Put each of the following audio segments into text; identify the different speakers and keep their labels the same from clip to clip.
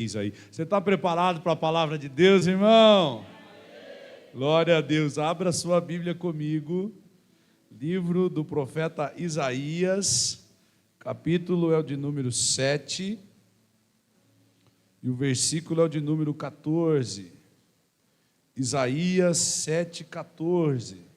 Speaker 1: Aí. Você está preparado para a palavra de Deus, irmão? Glória a Deus. Abra sua Bíblia comigo. Livro do profeta Isaías, capítulo é o de número 7 e o versículo é o de número 14. Isaías 7, 14.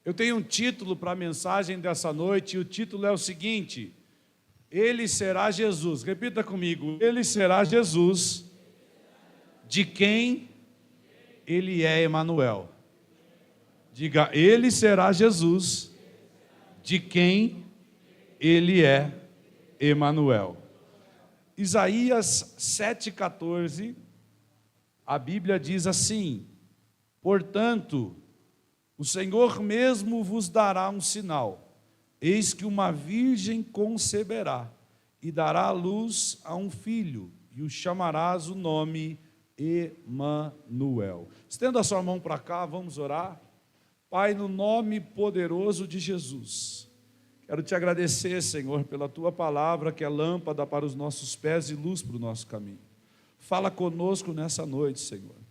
Speaker 1: Eu tenho um título para a mensagem dessa noite, e o título é o seguinte: Ele será Jesus. Repita comigo: Ele será Jesus, de quem Ele é Emanuel. Diga: Ele será Jesus, de quem Ele é Emanuel. Isaías 7,14, a Bíblia diz assim: Portanto, o Senhor mesmo vos dará um sinal. Eis que uma virgem conceberá e dará à luz a um filho, e o chamarás o nome Emanuel. Estenda a sua mão para cá, vamos orar. Pai, no nome poderoso de Jesus, quero te agradecer, Senhor, pela tua palavra, que é lâmpada para os nossos pés e luz para o nosso caminho. Fala conosco nessa noite, Senhor.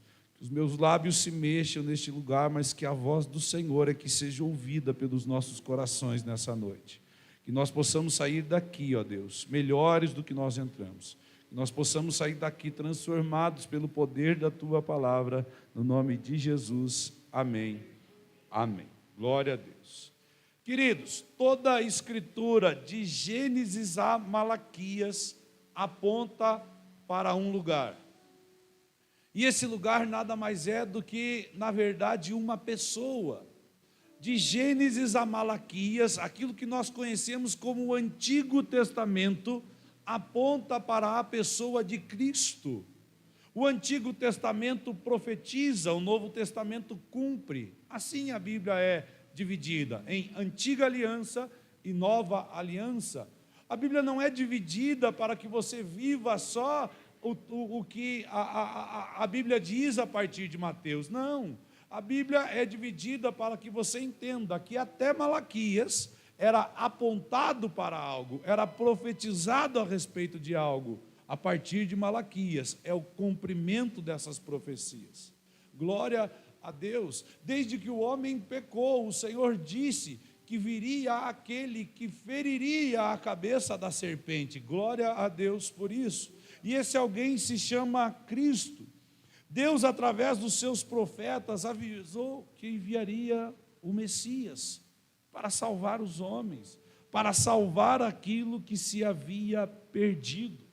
Speaker 1: Os meus lábios se mexam neste lugar, mas que a voz do Senhor é que seja ouvida pelos nossos corações nessa noite. Que nós possamos sair daqui, ó Deus, melhores do que nós entramos. Que nós possamos sair daqui transformados pelo poder da Tua palavra, no nome de Jesus. Amém. Amém. Glória a Deus. Queridos, toda a escritura de Gênesis a Malaquias aponta para um lugar. E esse lugar nada mais é do que, na verdade, uma pessoa. De Gênesis a Malaquias, aquilo que nós conhecemos como o Antigo Testamento, aponta para a pessoa de Cristo. O Antigo Testamento profetiza, o Novo Testamento cumpre. Assim a Bíblia é dividida em Antiga Aliança e Nova Aliança. A Bíblia não é dividida para que você viva só o que a Bíblia diz a partir de Mateus. Não, a Bíblia é dividida para que você entenda que até Malaquias era apontado para algo, era profetizado a respeito de algo. A partir de Malaquias é o cumprimento dessas profecias. Glória a Deus. Desde que o homem pecou, o Senhor disse que viria aquele que feriria a cabeça da serpente. Glória a Deus por isso. E esse alguém se chama Cristo. Deus, através dos seus profetas, avisou que enviaria o Messias para salvar os homens, para salvar aquilo que se havia perdido.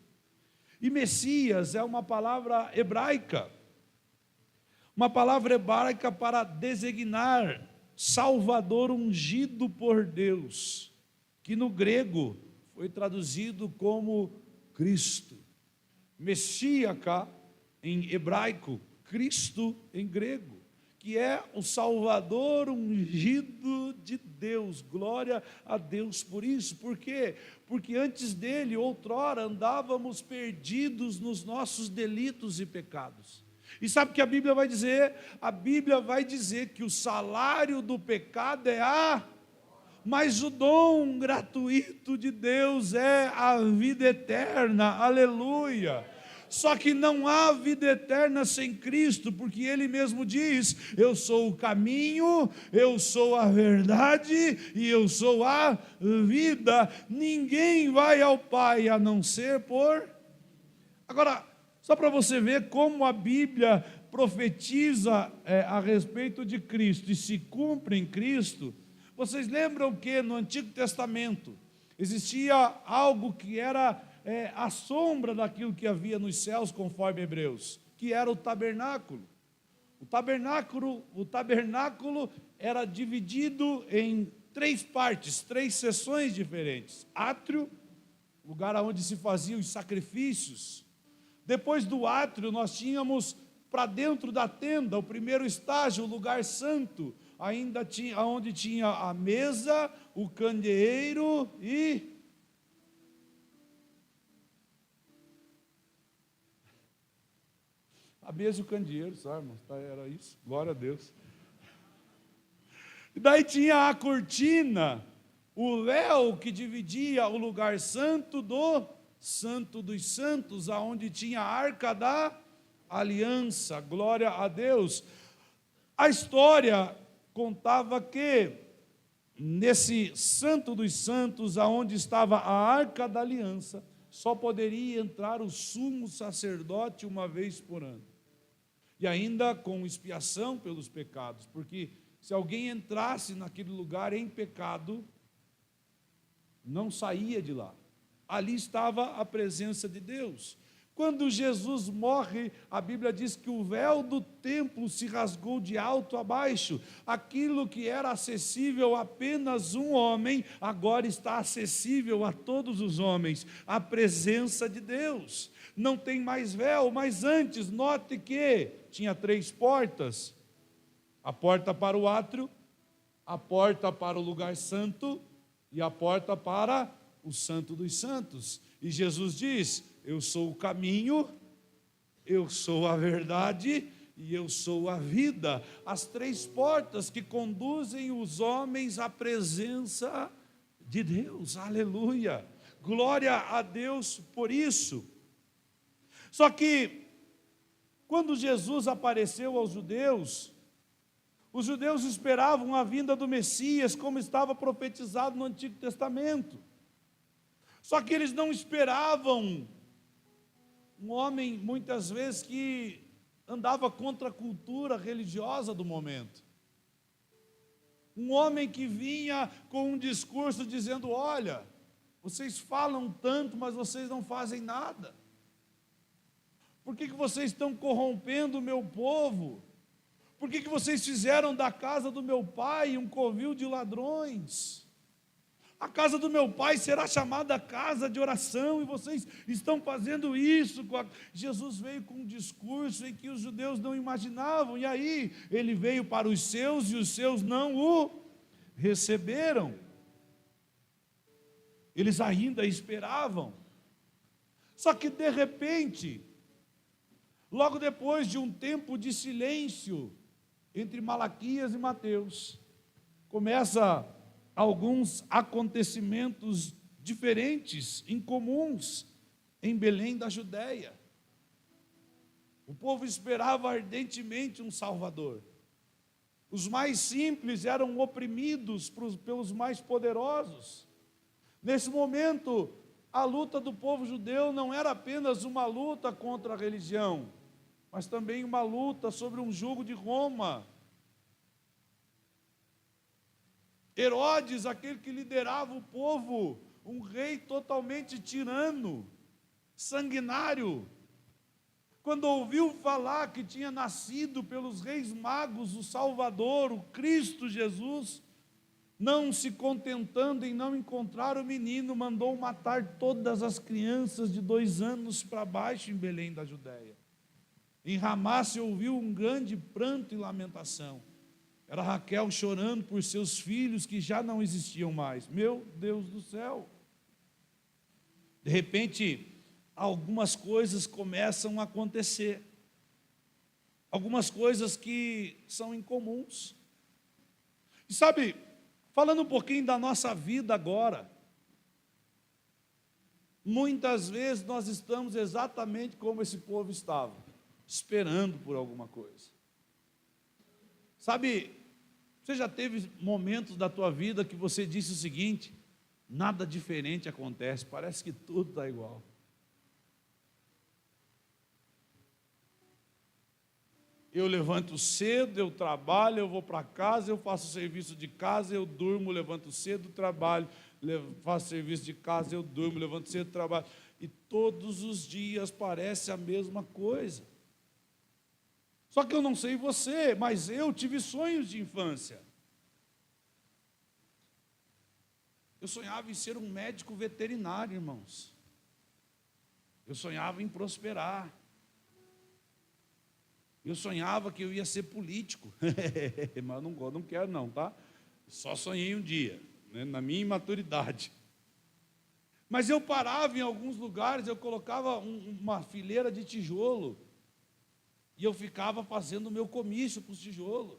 Speaker 1: E Messias é uma palavra hebraica para designar Salvador ungido por Deus, que no grego foi traduzido como Cristo. Messíaca em hebraico, Cristo em grego, que é o Salvador ungido de Deus. Glória a Deus por isso. Por quê? Porque antes dele, outrora, andávamos perdidos nos nossos delitos e pecados. E sabe o que a Bíblia vai dizer? A Bíblia vai dizer que o salário do pecado é mas o dom gratuito de Deus é a vida eterna. Aleluia! Só que não há vida eterna sem Cristo, porque Ele mesmo diz: eu sou o caminho, eu sou a verdade e eu sou a vida. Ninguém vai ao Pai a não ser por... Agora, só para você ver como a Bíblia profetiza a respeito de Cristo e se cumpre em Cristo. Vocês lembram que no Antigo Testamento existia algo que era a sombra daquilo que havia nos céus, conforme Hebreus, que era o tabernáculo. O tabernáculo era dividido em três partes, três seções diferentes. Átrio, lugar onde se faziam os sacrifícios. Depois do átrio nós tínhamos para dentro da tenda, o primeiro estágio, o lugar santo, ainda tinha, onde tinha a mesa, o candeeiro e... a mesa e o candeeiro, sabe, irmãos? Era isso, glória a Deus. Daí tinha a cortina, o véu que dividia o lugar santo do Santo dos Santos, aonde tinha a Arca da Aliança. Glória a Deus. A história contava que nesse Santo dos Santos, aonde estava a Arca da Aliança, só poderia entrar o sumo sacerdote uma vez por ano. E ainda com expiação pelos pecados, porque se alguém entrasse naquele lugar em pecado, não saía de lá. Ali estava a presença de Deus. Quando Jesus morre, a Bíblia diz que o véu do templo se rasgou de alto a baixo. Aquilo que era acessível a apenas um homem, agora está acessível a todos os homens. A presença de Deus. Não tem mais véu, mas antes, note que tinha 3 portas. A porta para o átrio, a porta para o lugar santo e a porta para o Santo dos Santos. E Jesus diz: eu sou o caminho, eu sou a verdade e eu sou a vida. As 3 portas que conduzem os homens à presença de Deus. Aleluia! Glória a Deus por isso. Só que, quando Jesus apareceu aos judeus, os judeus esperavam a vinda do Messias, como estava profetizado no Antigo Testamento. Só que eles não esperavam um homem, muitas vezes, que andava contra a cultura religiosa do momento. Um homem que vinha com um discurso dizendo: olha, vocês falam tanto, mas vocês não fazem nada. Por que vocês estão corrompendo o meu povo? Por que vocês fizeram da casa do meu pai um covil de ladrões? A casa do meu pai será chamada casa de oração, e vocês estão fazendo isso. Jesus veio com um discurso em que os judeus não imaginavam, e aí ele veio para os seus, e os seus não o receberam. Eles ainda esperavam. Só que de repente, logo depois de um tempo de silêncio entre Malaquias e Mateus, começa alguns acontecimentos diferentes, incomuns, em Belém da Judéia. O povo esperava ardentemente um Salvador. Os mais simples eram oprimidos pelos mais poderosos. Nesse momento, a luta do povo judeu não era apenas uma luta contra a religião, mas também uma luta sobre um jugo de Roma. Herodes, aquele que liderava o povo, um rei totalmente tirano, sanguinário, quando ouviu falar que tinha nascido pelos reis magos o Salvador, o Cristo Jesus, não se contentando em não encontrar o menino, mandou matar todas as crianças de 2 anos para baixo em Belém da Judéia. Em Ramá se ouviu um grande pranto e lamentação. Era Raquel chorando por seus filhos que já não existiam mais. Meu Deus do céu! De repente, algumas coisas começam a acontecer. Algumas coisas que são incomuns. E sabe, falando um pouquinho da nossa vida agora, muitas vezes nós estamos exatamente como esse povo estava, esperando por alguma coisa. Sabe, você já teve momentos da tua vida que você disse o seguinte: nada diferente acontece, parece que tudo está igual. Eu levanto cedo, eu trabalho, eu vou para casa, eu faço serviço de casa, eu durmo, levanto cedo, trabalho, faço serviço de casa, eu durmo, levanto cedo, trabalho. E todos os dias parece a mesma coisa. Só que eu não sei você, mas eu tive sonhos de infância. Eu sonhava em ser um médico veterinário, irmãos. Eu sonhava em prosperar. Eu sonhava que eu ia ser político. Mas não quero não, tá? Só sonhei um dia, né, na minha imaturidade. Mas eu parava em alguns lugares, eu colocava uma fileira de tijolo, e eu ficava fazendo o meu comício com os tijolos.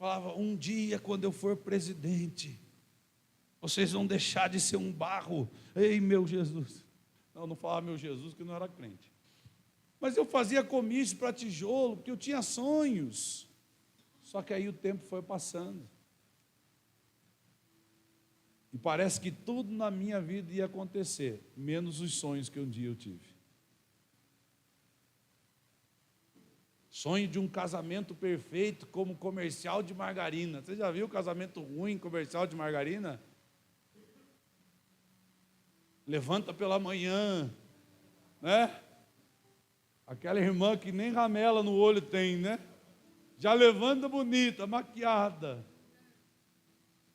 Speaker 1: falava: um dia, quando eu for presidente, vocês vão deixar de ser um barro. Ei, meu Jesus. Não falava meu Jesus, que eu não era crente. Mas eu fazia comício para tijolo, porque eu tinha sonhos. Só que aí o tempo foi passando. E parece que tudo na minha vida ia acontecer, menos os sonhos que um dia eu tive. Sonho de um casamento perfeito como comercial de margarina. Você já viu casamento ruim, comercial de margarina? Levanta pela manhã, né? Aquela irmã que nem ramela no olho tem, né? Já levanta bonita, maquiada.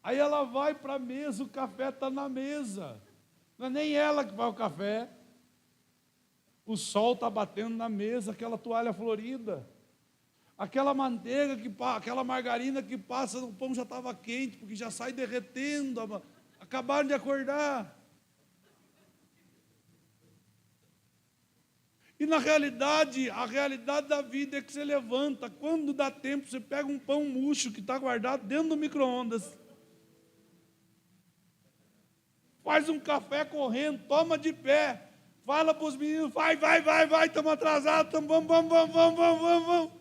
Speaker 1: Aí ela vai para a mesa, o café está na mesa. Não é nem ela que vai ao café. O sol está batendo na mesa, aquela toalha florida. Aquela manteiga, aquela margarina que passa, o pão já estava quente, porque já sai derretendo. Acabaram de acordar. E na realidade, a realidade da vida é que você levanta, quando dá tempo, você pega um pão murcho que está guardado dentro do micro-ondas, faz um café correndo, toma de pé, fala para os meninos: vai, estamos atrasados, vamos.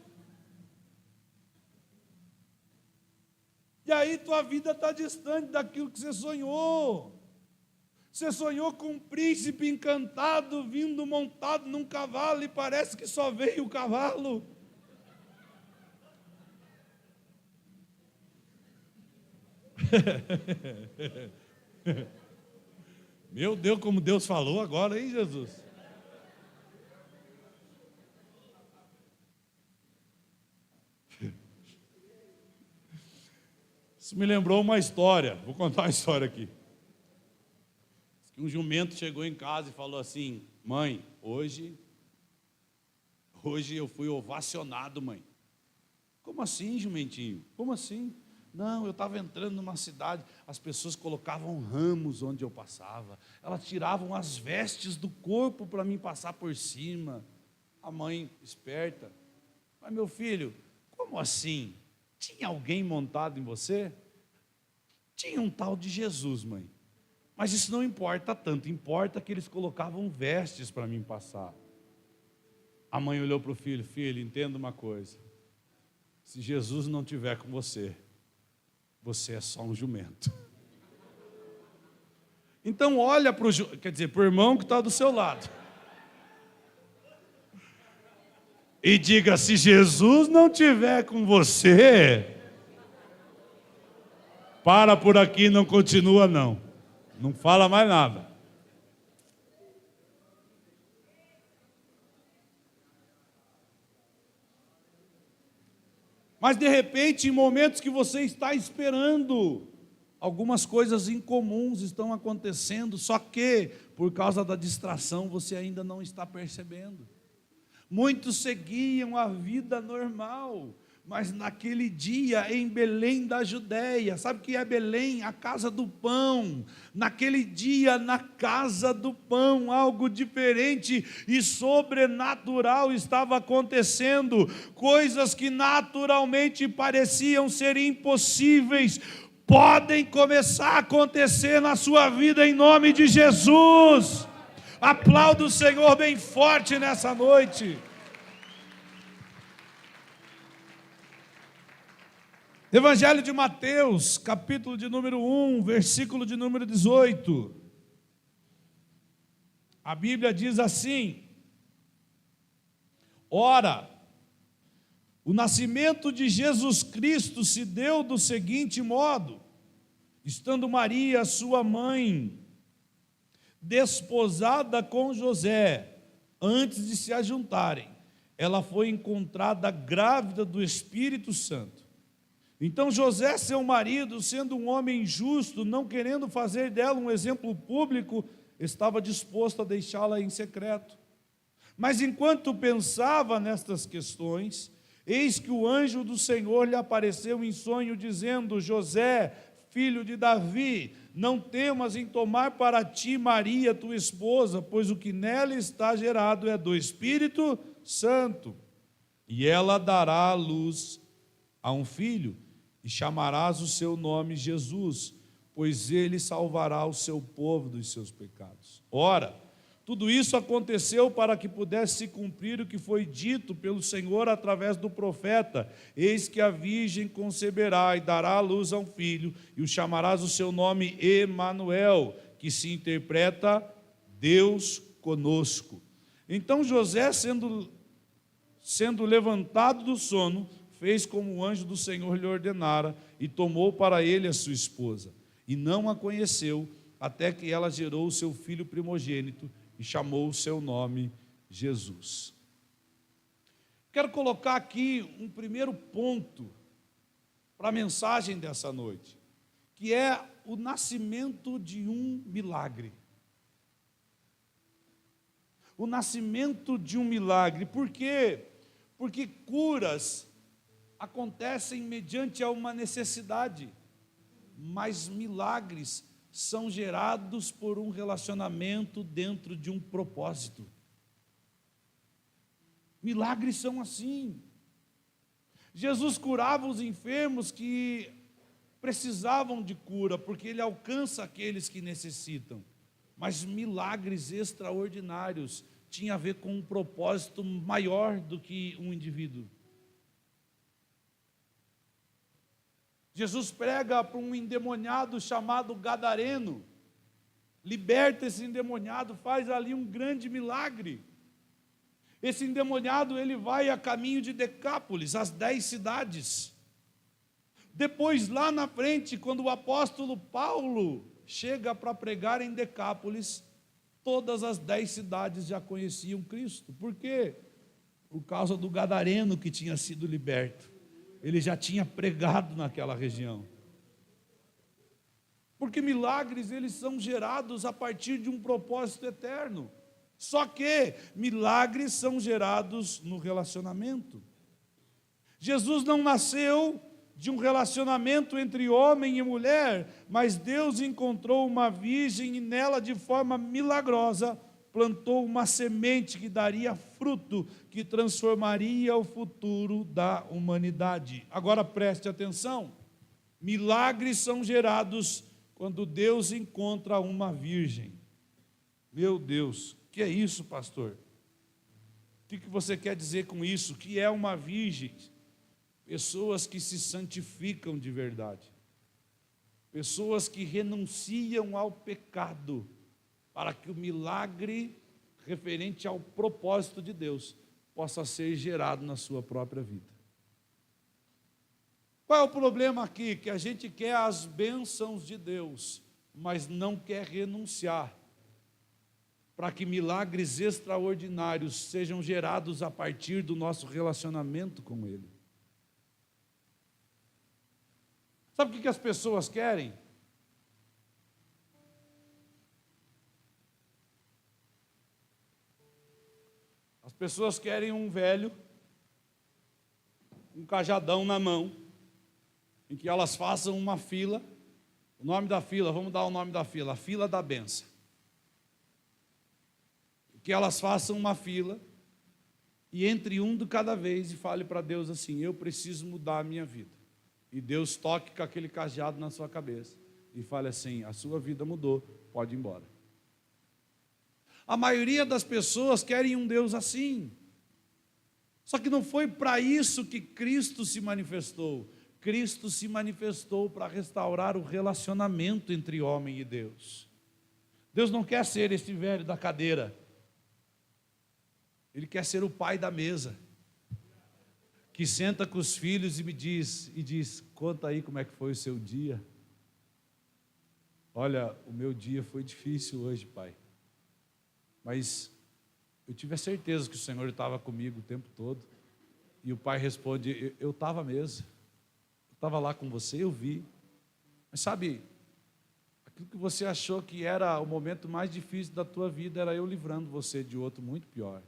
Speaker 1: E aí tua vida está distante daquilo que você sonhou. Você sonhou com um príncipe encantado vindo montado num cavalo e parece que só veio o cavalo. Meu Deus, como Deus falou agora, hein, Jesus? Isso me lembrou uma história. Vou contar uma história aqui. Um jumento chegou em casa e falou assim: mãe, hoje eu fui ovacionado, mãe. Como assim, jumentinho? Como assim? Não, eu estava entrando numa cidade, as pessoas colocavam ramos onde eu passava, elas tiravam as vestes do corpo para mim passar por cima. A mãe, esperta: mas meu filho, como assim? Tinha alguém montado em você? Tinha um tal de Jesus, mãe. Mas isso não importa tanto, importa que eles colocavam vestes para mim passar. A mãe olhou para o filho: filho, entenda uma coisa, se Jesus não estiver com você, você é só um jumento. Então olha para o irmão que está do seu lado e diga: se Jesus não estiver com você, para por aqui, não continua não. Não fala mais nada. Mas de repente, em momentos que você está esperando, algumas coisas incomuns estão acontecendo, só que, por causa da distração, você ainda não está percebendo. Muitos seguiam a vida normal, mas naquele dia em Belém da Judéia, sabe o que é Belém? A casa do pão. Naquele dia, na casa do pão, algo diferente e sobrenatural estava acontecendo. Coisas que naturalmente pareciam ser impossíveis, podem começar a acontecer na sua vida em nome de Jesus. Aplauda o Senhor bem forte nessa noite. Evangelho de Mateus, capítulo de número 1, versículo de número 18. A Bíblia diz assim: ora, o nascimento de Jesus Cristo se deu do seguinte modo: estando Maria, sua mãe, desposada com José, antes de se ajuntarem, ela foi encontrada grávida do Espírito Santo. Então José, seu marido, sendo um homem justo, não querendo fazer dela um exemplo público, estava disposto a deixá-la em secreto. Mas enquanto pensava nestas questões, eis que o anjo do Senhor lhe apareceu em sonho, dizendo: José, filho de Davi, não temas em tomar para ti Maria, tua esposa, pois o que nela está gerado é do Espírito Santo. E ela dará à luz a um filho, e chamarás o seu nome Jesus, pois ele salvará o seu povo dos seus pecados. Ora, tudo isso aconteceu para que pudesse se cumprir o que foi dito pelo Senhor através do profeta: eis que a virgem conceberá e dará à luz a um filho, e o chamarás o seu nome Emanuel, que se interpreta Deus conosco. Então José, sendo levantado do sono, fez como o anjo do Senhor lhe ordenara, e tomou para ele a sua esposa, e não a conheceu, até que ela gerou o seu filho primogênito, e chamou o seu nome Jesus. Quero colocar aqui um primeiro ponto para a mensagem dessa noite, que é o nascimento de um milagre. O nascimento de um milagre. Por quê? Porque curas acontecem mediante a uma necessidade, mas milagres são gerados por um relacionamento dentro de um propósito. Milagres são assim. Jesus curava os enfermos que precisavam de cura, porque ele alcança aqueles que necessitam. Mas milagres extraordinários tinham a ver com um propósito maior do que um indivíduo. Jesus prega para um endemoniado chamado Gadareno, liberta esse endemoniado, faz ali um grande milagre. Esse endemoniado, ele vai a caminho de Decápolis, as 10 cidades. Depois, lá na frente, quando o apóstolo Paulo chega para pregar em Decápolis, todas as 10 cidades já conheciam Cristo. Por quê? Por causa do Gadareno que tinha sido liberto. Ele já tinha pregado naquela região. Porque milagres, eles são gerados a partir de um propósito eterno. Só que milagres são gerados no relacionamento. Jesus não nasceu de um relacionamento entre homem e mulher, mas Deus encontrou uma virgem e nela, de forma milagrosa, plantou uma semente que daria fruto, que transformaria o futuro da humanidade. Agora preste atenção: milagres são gerados quando Deus encontra uma virgem. Meu Deus, o que é isso, pastor? O que você quer dizer com isso? O que é uma virgem? Pessoas que se santificam de verdade, pessoas que renunciam ao pecado, para que o milagre referente ao propósito de Deus possa ser gerado na sua própria vida. Qual é o problema aqui? Que a gente quer as bênçãos de Deus, mas não quer renunciar para que milagres extraordinários sejam gerados a partir do nosso relacionamento com Ele. Sabe o que as pessoas querem? As pessoas querem um velho, um cajadão na mão, em que elas façam uma fila. O nome da fila, vamos dar o nome da fila, a fila da bênção. Que elas façam uma fila, e entre um de cada vez, e fale para Deus assim: eu preciso mudar a minha vida. E Deus toque com aquele cajado na sua cabeça e fale assim: a sua vida mudou, pode ir embora. A maioria das pessoas querem um Deus assim. Só que não foi para isso que Cristo se manifestou. Cristo se manifestou para restaurar o relacionamento entre homem e Deus. Deus não quer ser esse velho da cadeira. Ele quer ser o pai da mesa, que senta com os filhos e diz: conta aí como é que foi o seu dia. Olha, o meu dia foi difícil hoje, pai, mas eu tive a certeza que o Senhor estava comigo o tempo todo. E o pai responde: eu estava mesmo, eu estava lá com você, eu vi. Mas sabe, aquilo que você achou que era o momento mais difícil da tua vida, era eu livrando você de outro muito pior.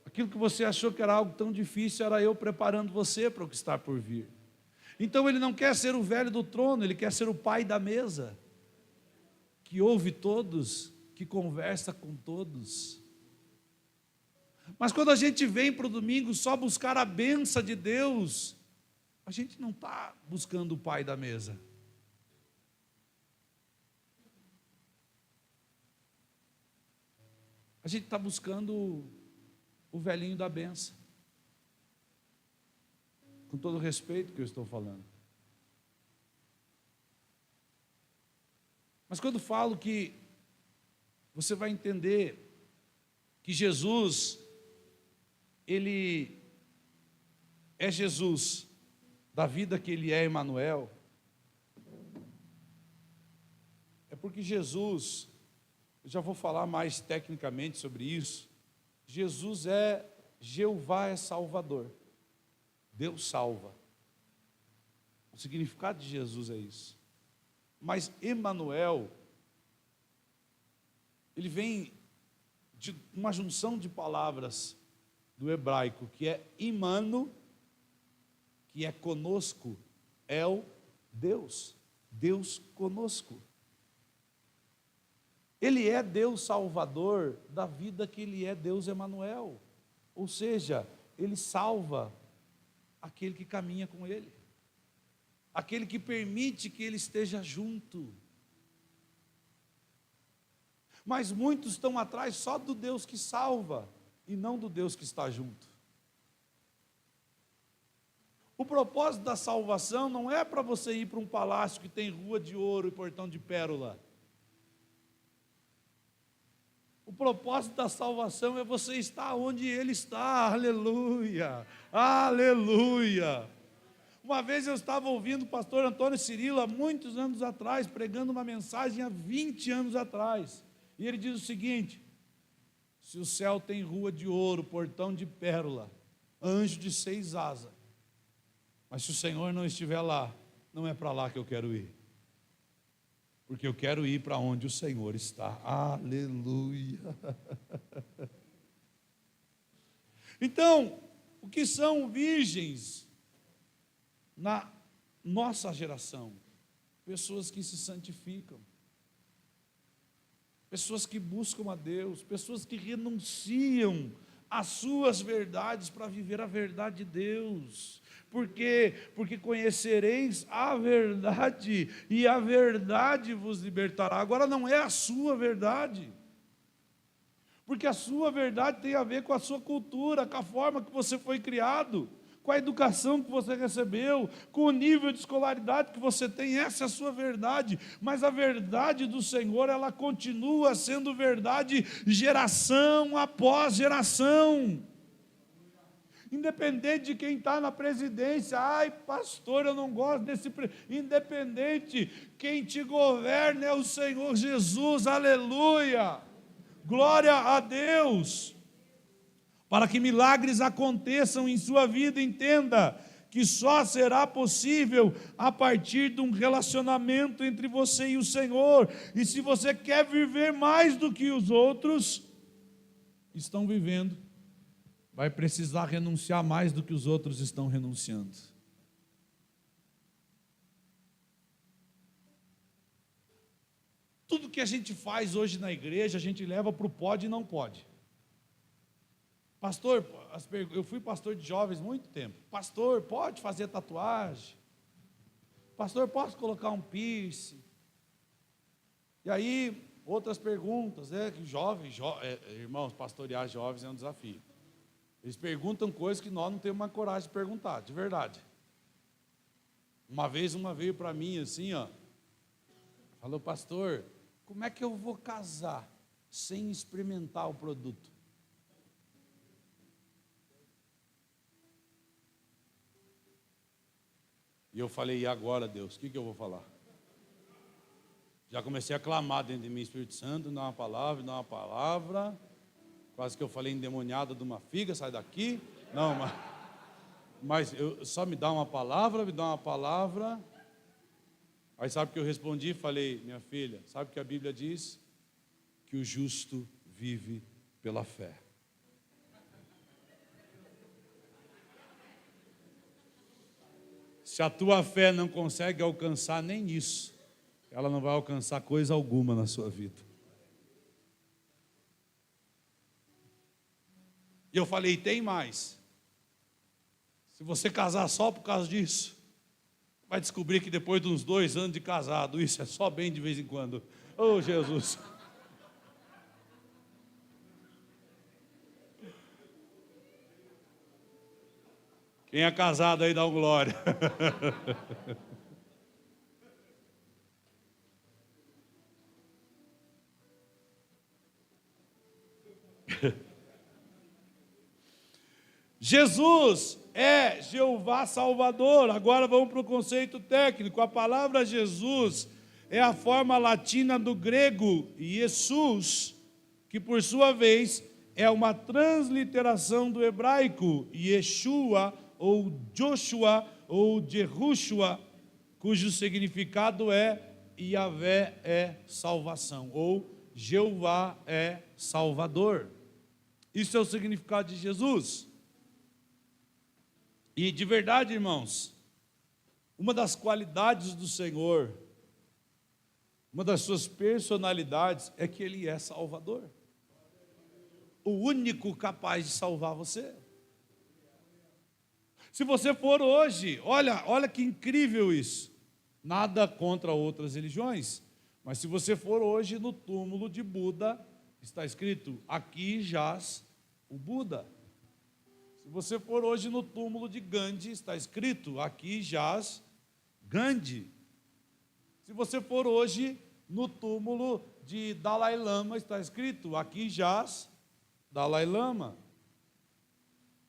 Speaker 1: Aquilo que você achou que era algo tão difícil, era eu preparando você para o que está por vir. Então ele não quer ser o velho do trono, ele quer ser o pai da mesa, que ouve todos, que conversa com todos. Mas quando a gente vem para o domingo só buscar a bênção de Deus, a gente não está buscando o pai da mesa. A gente está buscando o velhinho da benção. Com todo o respeito que eu estou falando. Mas quando falo que você vai entender que Jesus, Ele é Jesus, da vida que Ele é Emanuel, é porque Jesus, eu já vou falar mais tecnicamente sobre isso, Jesus é, Jeová é Salvador, Deus salva, o significado de Jesus é isso, mas Emanuel, ele vem de uma junção de palavras do hebraico, que é imano, que é conosco, El, Deus, Deus conosco. Ele é Deus Salvador da vida que Ele é Deus Emanuel, ou seja, Ele salva aquele que caminha com Ele, aquele que permite que Ele esteja junto. Mas muitos estão atrás só do Deus que salva e não do Deus que está junto. O propósito da salvação não é para você ir para um palácio que tem rua de ouro e portão de pérola. O propósito da salvação é você estar onde Ele está, aleluia, aleluia. Uma vez eu estava ouvindo o pastor Antônio Cirilo, há muitos anos atrás, pregando uma mensagem há 20 anos atrás, e ele diz o seguinte: se o céu tem rua de ouro, portão de pérola, anjo de 6 asas, mas se o Senhor não estiver lá, não é para lá que eu quero ir, porque eu quero ir para onde o Senhor está, aleluia. Então, o que são virgens na nossa geração? Pessoas que se santificam, pessoas que buscam a Deus, pessoas que renunciam às suas verdades para viver a verdade de Deus. Por quê? Porque conhecereis a verdade, e a verdade vos libertará. Agora não é a sua verdade, porque a sua verdade tem a ver com a sua cultura, com a forma que você foi criado, com a educação que você recebeu, com o nível de escolaridade que você tem. Essa é a sua verdade, mas a verdade do Senhor, ela continua sendo verdade geração após geração. Independente de quem está na presidência, ai pastor, eu não gosto desse, independente, quem te governa é o Senhor Jesus, aleluia, glória a Deus. Para que milagres aconteçam em sua vida, entenda que só será possível a partir de um relacionamento entre você e o Senhor. E se você quer viver mais do que os outros estão vivendo, vai precisar renunciar mais do que os outros estão renunciando. Tudo que a gente faz hoje na igreja, a gente leva para o pode e não pode. Pastor, eu fui pastor de jovens muito tempo. Pastor, pode fazer tatuagem? Pastor, posso colocar um piercing? E aí, outras perguntas, que irmãos, pastorear jovens é um desafio. Eles perguntam coisas que nós não temos mais coragem de perguntar, de verdade. Uma vez uma veio para mim assim, falou: pastor, como é que eu vou casar sem experimentar o produto? E eu falei: e agora, Deus, o que eu vou falar? Já comecei a clamar dentro de mim: Espírito Santo, dá uma palavra. Quase que eu falei endemoniada de uma figa, sai daqui. Não, mas só me dá uma palavra, Aí sabe o que eu respondi? Falei: minha filha, sabe o que a Bíblia diz? Que o justo vive pela fé. Se a tua fé não consegue alcançar nem isso, ela não vai alcançar coisa alguma na sua vida. E eu falei: tem mais. Se você casar só por causa disso, vai descobrir que depois de uns 2 anos de casado, isso é só bem de vez em quando. Oh, Jesus! Quem é casado aí dá um glória. Jesus é Jeová Salvador. Agora vamos para o conceito técnico. A palavra Jesus é a forma latina do grego Jesus, que por sua vez é uma transliteração do hebraico Yeshua, ou Joshua, ou Jerushua, cujo significado é Yahvé é salvação, ou Jeová é Salvador. Isso é o significado de Jesus. E de verdade, irmãos, uma das qualidades do Senhor, uma das suas personalidades é que Ele é Salvador. O único capaz de salvar você. Se você for hoje, olha que incrível isso. Nada contra outras religiões, mas se você for hoje no túmulo de Buda, está escrito, aqui jaz o Buda. Se você for hoje no túmulo de Gandhi, está escrito, aqui jaz Gandhi. Se você for hoje no túmulo de Dalai Lama, está escrito, aqui jaz Dalai Lama.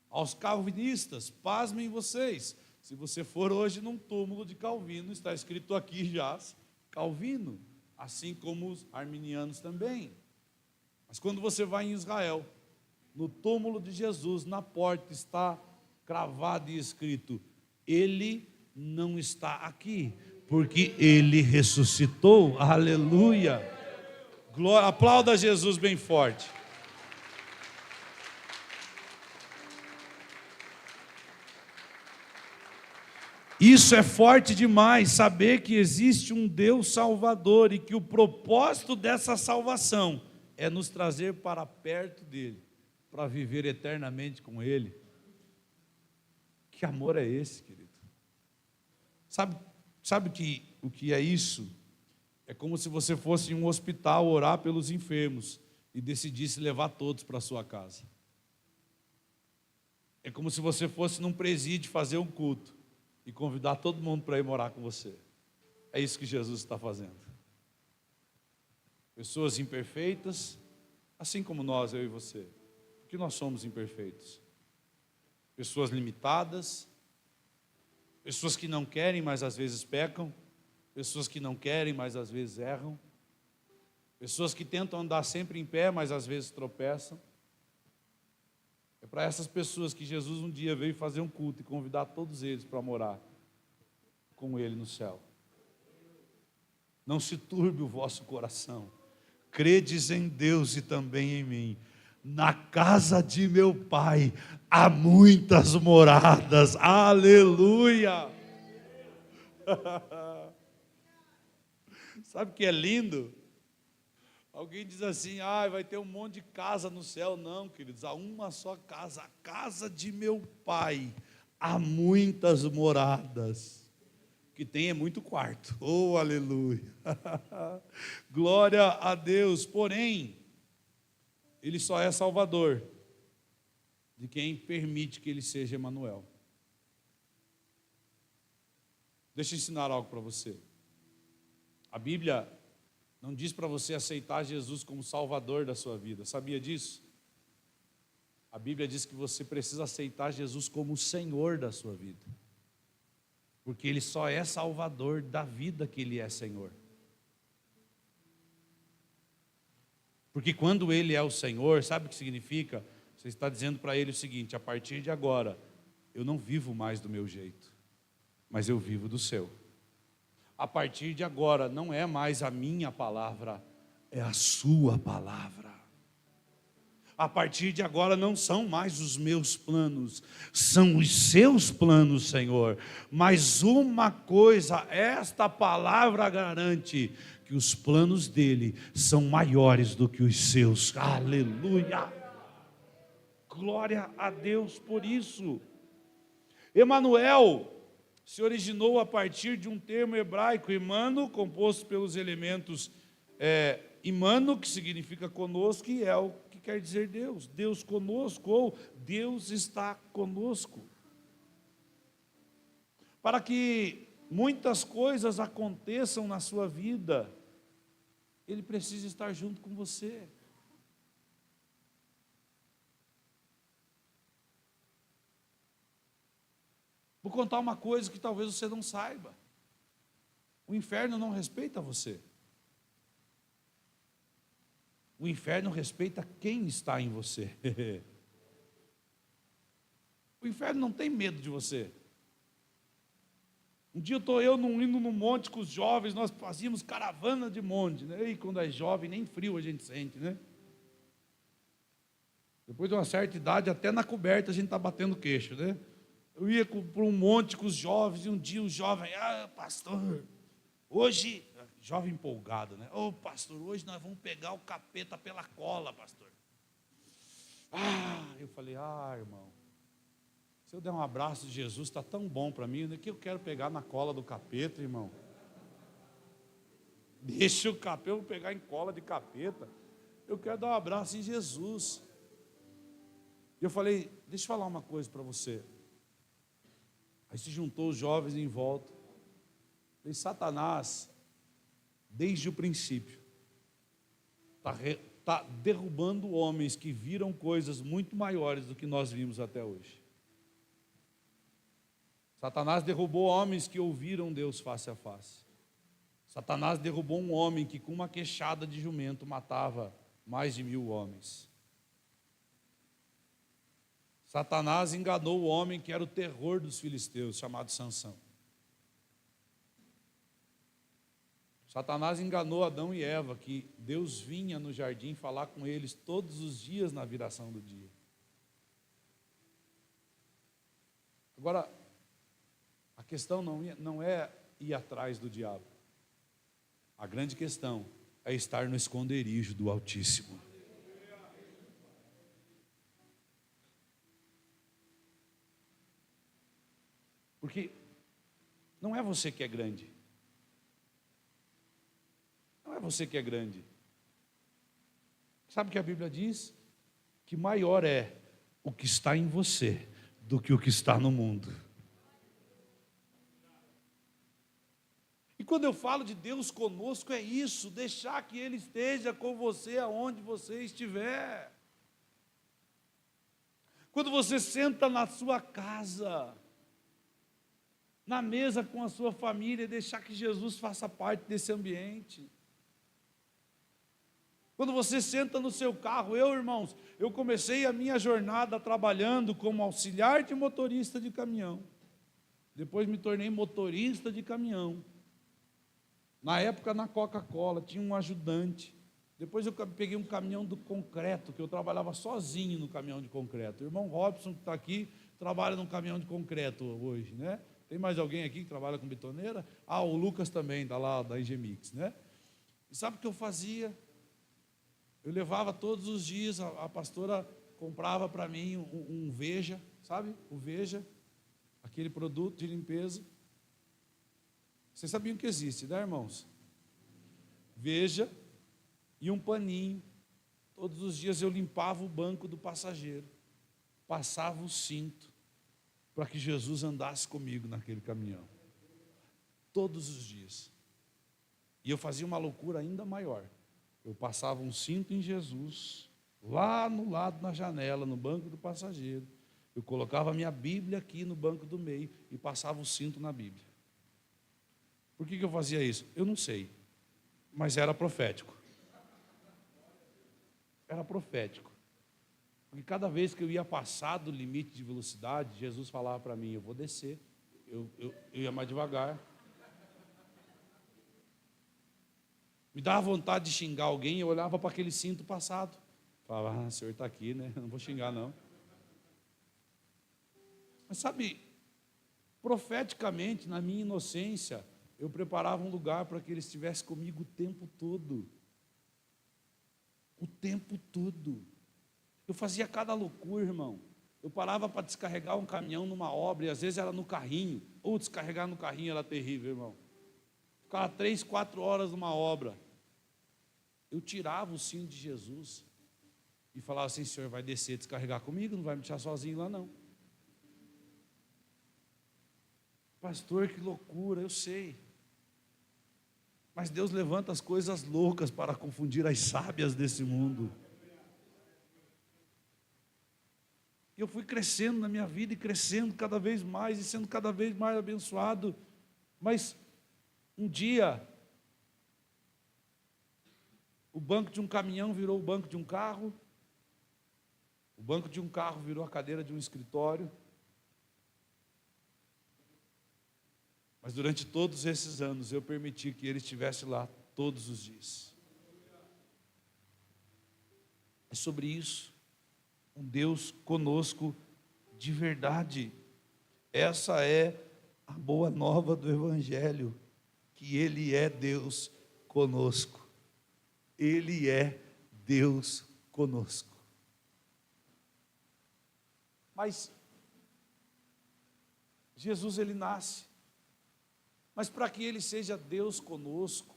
Speaker 1: Aos calvinistas, pasmem vocês, se você for hoje num túmulo de Calvino, está escrito aqui jaz Calvino, assim como os arminianos também. Mas quando você vai em Israel, no túmulo de Jesus, na porta está cravado e escrito, Ele não está aqui, porque Ele ressuscitou, aleluia. Glória, aplauda Jesus bem forte. Isso é forte demais, saber que existe um Deus Salvador e que o propósito dessa salvação é nos trazer para perto dEle, para viver eternamente com Ele. Que amor é esse, querido? Sabe o que é isso? É como se você fosse em um hospital orar pelos enfermos e decidisse levar todos para a sua casa. É como se você fosse num presídio fazer um culto e convidar todo mundo para ir morar com você. É isso que Jesus está fazendo. Pessoas imperfeitas, assim como nós, eu e você, porque nós somos imperfeitos. Pessoas limitadas, pessoas que não querem, mas às vezes pecam, pessoas que não querem, mas às vezes erram, pessoas que tentam andar sempre em pé, mas às vezes tropeçam. É para essas pessoas que Jesus um dia veio fazer um culto e convidar todos eles para morar com Ele no céu. Não se turbe o vosso coração. Credes em Deus e também em mim. Na casa de meu Pai há muitas moradas. Aleluia! Sabe o que é lindo? Alguém diz assim, vai ter um monte de casa no céu. Não, queridos, há uma só casa, a casa de meu Pai. Há muitas moradas. O que tem é muito quarto. Oh, aleluia. Glória a Deus. Porém, Ele só é Salvador de quem permite que Ele seja Emanuel. Deixa eu ensinar algo para você. A Bíblia não diz para você aceitar Jesus como Salvador da sua vida. Sabia disso? A Bíblia diz que você precisa aceitar Jesus como o Senhor da sua vida. Porque Ele só é Salvador da vida que Ele é Senhor. Porque quando Ele é o Senhor, sabe o que significa? Você está dizendo para Ele o seguinte, a partir de agora, eu não vivo mais do meu jeito, mas eu vivo do seu. A partir de agora, não é mais a minha palavra, é a sua palavra. A partir de agora, não são mais os meus planos, são os seus planos, Senhor. Mas uma coisa, esta palavra garante, que os planos dele são maiores do que os seus. Aleluia! Glória a Deus por isso. Emanuel se originou a partir de um termo hebraico, imano, composto pelos elementos imano, que significa conosco, e el, que quer dizer Deus. Deus conosco, ou Deus está conosco. Para que muitas coisas aconteçam na sua vida, Ele precisa estar junto com você. Vou contar uma coisa que talvez você não saiba. O inferno não respeita você. O inferno respeita quem está em você. O inferno não tem medo de você. Um dia estou eu indo no monte com os jovens, nós fazíamos caravana de monte, né? E quando é jovem, nem frio a gente sente, né? Depois de uma certa idade, até na coberta a gente está batendo queixo, né? Eu ia para um monte com os jovens, e um dia o jovem, pastor, hoje, jovem empolgado, né? Pastor, hoje nós vamos pegar o capeta pela cola, pastor. Eu falei, irmão, se eu der um abraço de Jesus, está tão bom para mim, né, que eu quero pegar na cola do capeta, irmão. Deixa o capeta, eu vou pegar em cola de capeta. Eu quero dar um abraço em Jesus. E eu falei, deixa eu falar uma coisa para você. Aí se juntou os jovens em volta. E Satanás, desde o princípio, está derrubando homens que viram coisas muito maiores do que nós vimos até hoje. Satanás derrubou homens que ouviram Deus face a face. Satanás derrubou um homem que com uma queixada de jumento matava mais de 1000 homens. Satanás enganou o homem que era o terror dos filisteus, chamado Sansão. Satanás enganou Adão e Eva, que Deus vinha no jardim falar com eles todos os dias na viração do dia. Agora, a questão não é ir atrás do diabo. A grande questão é estar no esconderijo do Altíssimo. Porque não é você que é grande. Não é você que é grande. Sabe o que a Bíblia diz? Que maior é o que está em você do que o que está no mundo. E quando eu falo de Deus conosco, é isso, deixar que Ele esteja com você aonde você estiver. Quando você senta na sua casa, na mesa com a sua família, deixar que Jesus faça parte desse ambiente. Quando você senta no seu carro, irmãos, eu comecei a minha jornada trabalhando como auxiliar de motorista de caminhão. Depois me tornei motorista de caminhão. Na época, na Coca-Cola, tinha um ajudante. Depois eu peguei um caminhão do concreto, que eu trabalhava sozinho no caminhão de concreto. O irmão Robson, que está aqui, trabalha num caminhão de concreto hoje, né? Tem mais alguém aqui que trabalha com betoneira? O Lucas também, está lá da Engemix, né? E sabe o que eu fazia? Eu levava todos os dias, a pastora comprava para mim um Veja, sabe? O Veja, aquele produto de limpeza. Vocês sabiam que existe, né, irmãos? Veja e um paninho. Todos os dias eu limpava o banco do passageiro, passava o cinto, para que Jesus andasse comigo naquele caminhão. Todos os dias. E eu fazia uma loucura ainda maior. Eu passava um cinto em Jesus, lá no lado, na janela, no banco do passageiro. Eu colocava a minha Bíblia aqui no banco do meio e passava o cinto na Bíblia. Por que eu fazia isso? Eu não sei, mas era profético. Era profético. Porque cada vez que eu ia passar do limite de velocidade, Jesus falava para mim, eu vou descer. Eu ia mais devagar. Me dava vontade de xingar alguém, eu olhava para aquele cinto passado. Falava, o senhor está aqui, né? Não vou xingar, não. Mas sabe, profeticamente, na minha inocência, eu preparava um lugar para que ele estivesse comigo o tempo todo. O tempo todo. Eu fazia cada loucura, irmão. Eu parava para descarregar um caminhão numa obra, e às vezes era no carrinho, Ou descarregar no carrinho era terrível, irmão. Ficava 3, 4 horas numa obra. Eu tirava o cinto de Jesus e falava assim: Senhor, vai descer, descarregar comigo, não vai me deixar sozinho lá não. Pastor, que loucura, eu sei. Mas Deus levanta as coisas loucas para confundir as sábias desse mundo. E eu fui crescendo na minha vida e crescendo cada vez mais e sendo cada vez mais abençoado. Mas um dia, o banco de um caminhão virou o banco de um carro, o banco de um carro virou a cadeira de um escritório. Mas durante todos esses anos eu permiti que ele estivesse lá todos os dias. É sobre isso. Um Deus conosco de verdade. Essa é a boa nova do Evangelho, que Ele é Deus conosco. Ele é Deus conosco. Mas Jesus, Ele nasce. Mas para que Ele seja Deus conosco,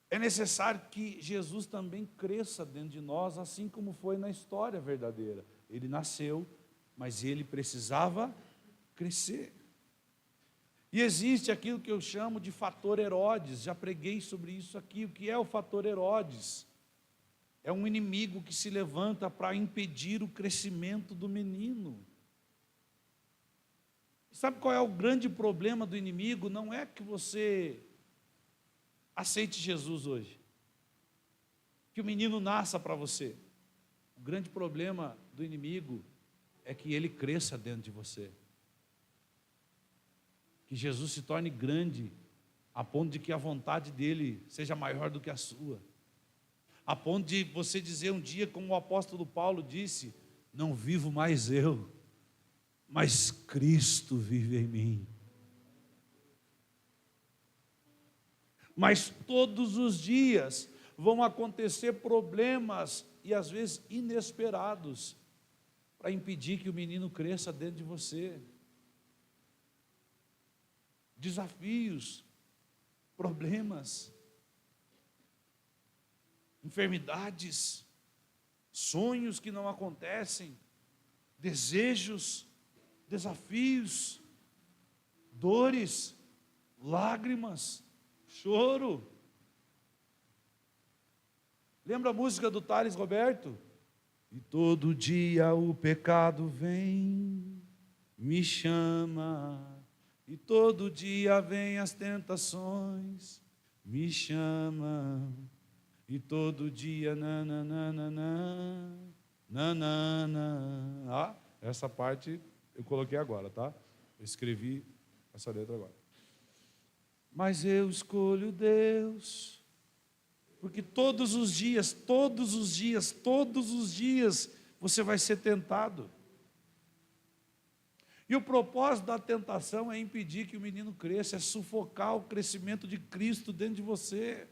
Speaker 1: é necessário que Jesus também cresça dentro de nós, assim como foi na história verdadeira. Ele nasceu, mas Ele precisava crescer. E existe aquilo que eu chamo de fator Herodes. Já preguei sobre isso aqui. O que é o fator Herodes? É um inimigo que se levanta para impedir o crescimento do menino. Sabe qual é o grande problema do inimigo? Não é que você aceite Jesus hoje, que o menino nasça para você. O grande problema do inimigo é que ele cresça dentro de você, que Jesus se torne grande, a ponto de que a vontade dele seja maior do que a sua, a ponto de você dizer um dia, como o apóstolo Paulo disse: não vivo mais eu, mas Cristo vive em mim. Mas todos os dias vão acontecer problemas, e às vezes inesperados, para impedir que o menino cresça dentro de você. Desafios, problemas, enfermidades, sonhos que não acontecem, desejos, desafios, dores, lágrimas, choro. Lembra a música do Thales Roberto? E todo dia o pecado vem, me chama, e todo dia vem as tentações, me chama, e todo dia nananana, nanana. Ah, essa parte eu coloquei agora, tá? Eu escrevi essa letra agora. Mas eu escolho Deus, porque todos os dias, você vai ser tentado. E o propósito da tentação é impedir que o menino cresça, é sufocar o crescimento de Cristo dentro de você,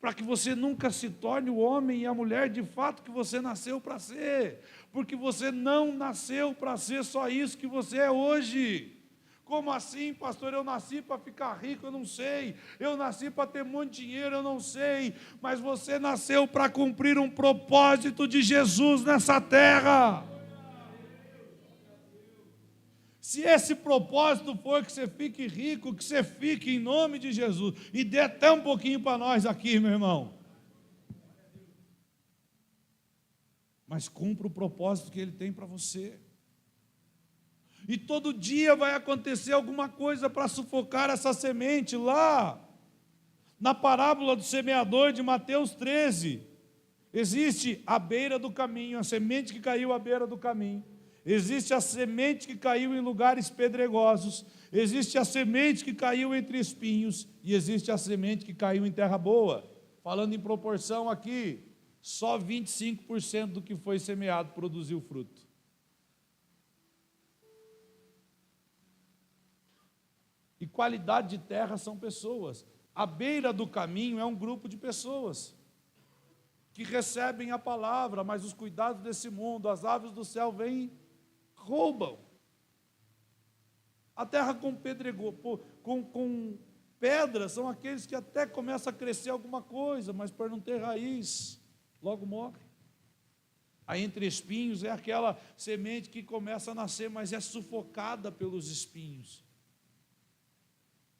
Speaker 1: para que você nunca se torne o homem e a mulher de fato que você nasceu para ser, porque você não nasceu para ser só isso que você é hoje. Como assim, pastor? Eu nasci para ficar rico? Eu não sei. Eu nasci para ter muito dinheiro? Eu não sei. Mas você nasceu para cumprir um propósito de Jesus nessa terra. Se esse propósito for que você fique rico, que você fique em nome de Jesus, e dê até um pouquinho para nós aqui, meu irmão. Mas cumpra o propósito que Ele tem para você. E todo dia vai acontecer alguma coisa para sufocar essa semente. Lá, na parábola do semeador de Mateus 13, existe à beira do caminho, a semente que caiu à beira do caminho. Existe a semente que caiu em lugares pedregosos. Existe a semente que caiu entre espinhos. E existe a semente que caiu em terra boa. Falando em proporção aqui, só 25% do que foi semeado produziu fruto. E qualidade de terra são pessoas. À beira do caminho é um grupo de pessoas que recebem a palavra, mas os cuidados desse mundo, as aves do céu vêm, roubam. A terra com pedregulho, com pedras, são aqueles que até começam a crescer alguma coisa, mas por não ter raiz, logo morre. Aí entre espinhos é aquela semente que começa a nascer, mas é sufocada pelos espinhos.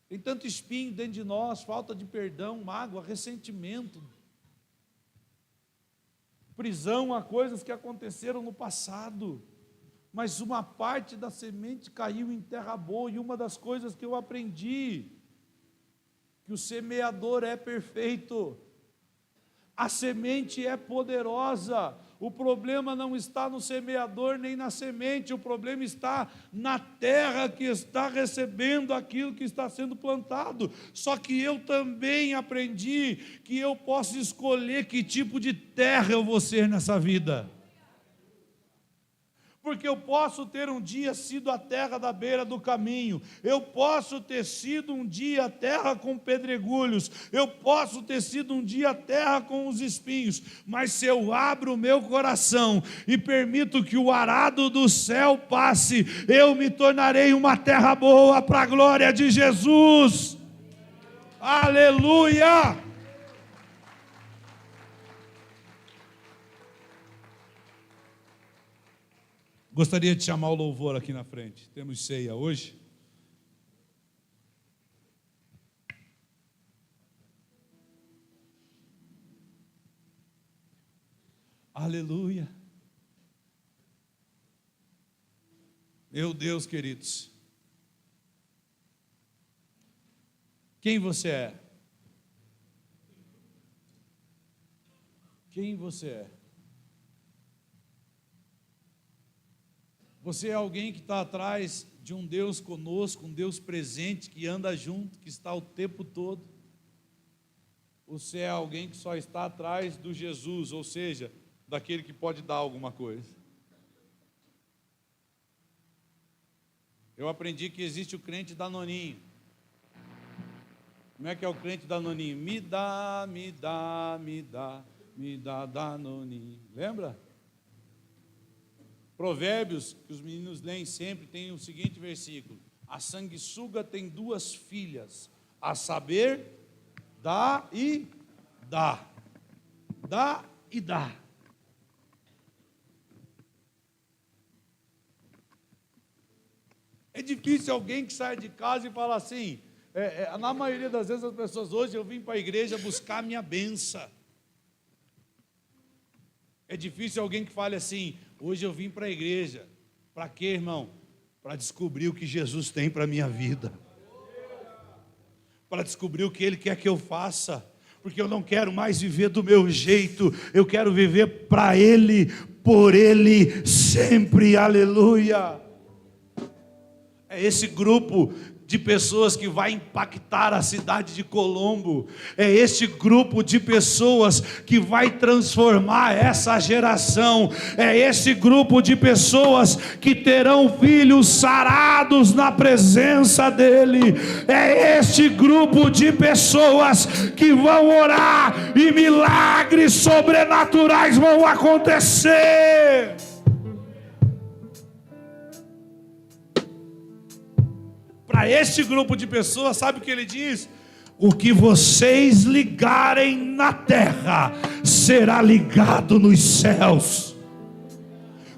Speaker 1: Tem tanto espinho dentro de nós, falta de perdão, mágoa, ressentimento, prisão a coisas que aconteceram no passado. Mas uma parte da semente caiu em terra boa, e uma das coisas que eu aprendi, que o semeador é perfeito, a semente é poderosa. O problema não está no semeador nem na semente, o problema está na terra que está recebendo aquilo que está sendo plantado. Só que eu também aprendi que eu posso escolher que tipo de terra eu vou ser nessa vida. Porque eu posso ter um dia sido a terra da beira do caminho, eu posso ter sido um dia a terra com pedregulhos, eu posso ter sido um dia a terra com os espinhos, mas se eu abro o meu coração e permito que o arado do céu passe, eu me tornarei uma terra boa para a glória de Jesus. Aleluia! Gostaria de chamar o louvor aqui na frente. Temos ceia hoje. Aleluia. Meu Deus, queridos. Quem você é? Quem você é? Você é alguém que está atrás de um Deus conosco, um Deus presente, que anda junto, que está o tempo todo? Você é alguém que só está atrás do Jesus, ou seja, daquele que pode dar alguma coisa? Eu aprendi que existe o crente danoninho. Como é que é o crente danoninho? Me dá, me dá, me dá, me dá danoninho. Lembra? Provérbios, que os meninos leem sempre, tem o seguinte versículo: a sanguessuga tem duas filhas, a saber, dá e dá. Dá e dá. É difícil alguém que sai de casa e fala assim, na maioria das vezes as pessoas, hoje eu vim para a igreja buscar a minha bênção. É difícil alguém que fale assim, hoje eu vim para a igreja. Para quê, irmão? Para descobrir o que Jesus tem para a minha vida. Para descobrir o que Ele quer que eu faça. Porque eu não quero mais viver do meu jeito. Eu quero viver para Ele, por Ele, sempre. Aleluia. É esse grupo de pessoas que vai impactar a cidade de Colombo. É este grupo de pessoas que vai transformar essa geração. É esse grupo de pessoas que terão filhos sarados na presença dEle. É este grupo de pessoas que vão orar e milagres sobrenaturais vão acontecer. Para este grupo de pessoas, sabe o que ele diz? O que vocês ligarem na terra será ligado nos céus.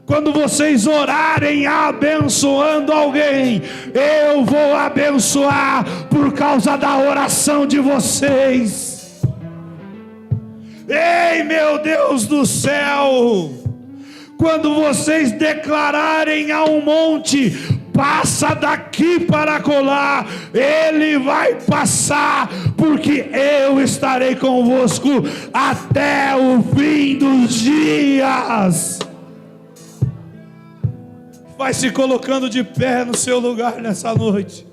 Speaker 1: Quando vocês orarem abençoando alguém, eu vou abençoar por causa da oração de vocês. Ei, meu Deus do céu! Quando vocês declararem a um monte, passa daqui para colar, ele vai passar, porque eu estarei convosco até o fim dos dias. Vai se colocando de pé no seu lugar nessa noite.